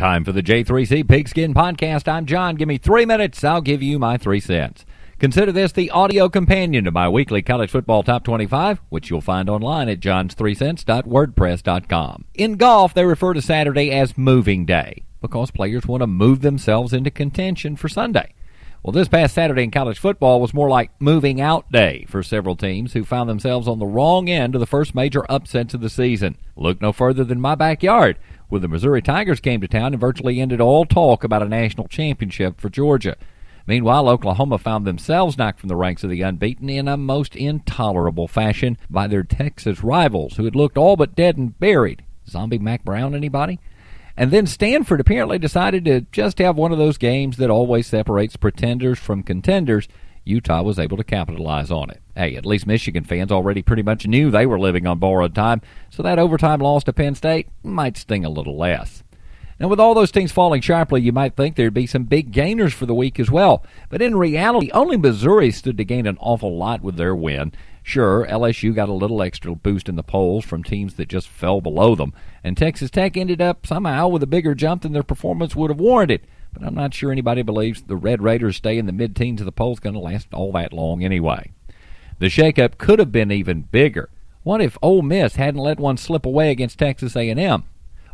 Time for the J3C Pigskin Podcast. I'm John. Give me 3 minutes. I'll give you my 3 cents. Consider this the audio companion to my weekly college football top 25, which you'll find online at johns3cents.wordpress.com. In golf, they refer to Saturday as moving day because players want to move themselves into contention for Sunday. Well, this past Saturday in college football was more like moving out day for several teams who found themselves on the wrong end of the first major upsets of the season. Look no further than my backyard, where the Missouri Tigers came to town and virtually ended all talk about a national championship for Georgia. Meanwhile, Oklahoma found themselves knocked from the ranks of the unbeaten in a most intolerable fashion by their Texas rivals, who had looked all but dead and buried. Zombie Mac Brown, anybody? And then Stanford apparently decided to just have one of those games that always separates pretenders from contenders. Utah was able to capitalize on it. Hey, at least Michigan fans already pretty much knew they were living on borrowed time, so that overtime loss to Penn State might sting a little less. Now, with all those teams falling sharply, you might think there'd be some big gainers for the week as well. But in reality, only Missouri stood to gain an awful lot with their win. Sure, LSU got a little extra boost in the polls from teams that just fell below them, and Texas Tech ended up somehow with a bigger jump than their performance would have warranted. But I'm not sure anybody believes the Red Raiders stay in the mid-teens of the polls going to last all that long anyway. The shakeup could have been even bigger. What if Ole Miss hadn't let one slip away against Texas A&M?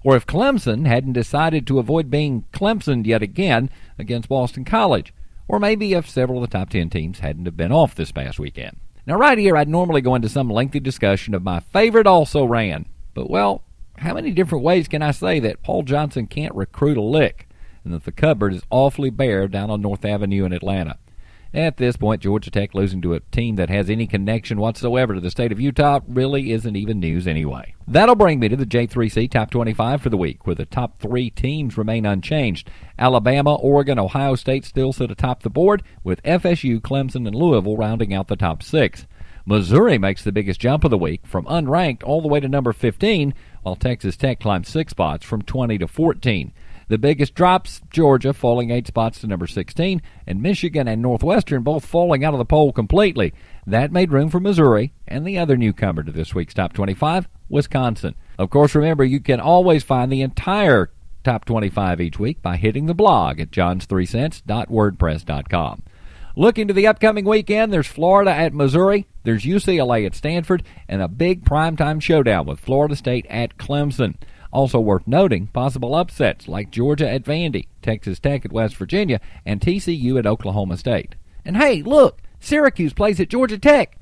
Or if Clemson hadn't decided to avoid being Clemsoned yet again against Boston College? Or maybe if several of the top 10 teams hadn't have been off this past weekend. Now, right here, I'd normally go into some lengthy discussion of my favorite also-ran. But, well, how many different ways can I say that Paul Johnson can't recruit a lick and that the cupboard is awfully bare down on North Avenue in Atlanta? At this point, Georgia Tech losing to a team that has any connection whatsoever to the state of Utah really isn't even news anyway. That'll bring me to the J3C Top 25 for the week, where the top 3 teams remain unchanged. Alabama, Oregon, Ohio State still sit atop the board, with FSU, Clemson, and Louisville rounding out the top 6. Missouri makes the biggest jump of the week, from unranked all the way to number 15, while Texas Tech climbs 6 spots from 20 to 14. The biggest drops, Georgia falling 8 spots to number 16, and Michigan and Northwestern both falling out of the poll completely. That made room for Missouri and the other newcomer to this week's Top 25, Wisconsin. Of course, remember, you can always find the entire Top 25 each week by hitting the blog at johns3cents.wordpress.com. Looking to the upcoming weekend, there's Florida at Missouri, there's UCLA at Stanford, and a big primetime showdown with Florida State at Clemson. Also worth noting, possible upsets like Georgia at Vandy, Texas Tech at West Virginia, and TCU at Oklahoma State. And hey, look, Syracuse plays at Georgia Tech.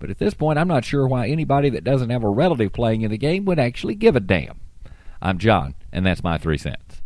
But at this point, I'm not sure why anybody that doesn't have a relative playing in the game would actually give a damn. I'm John, and that's my 3 cents.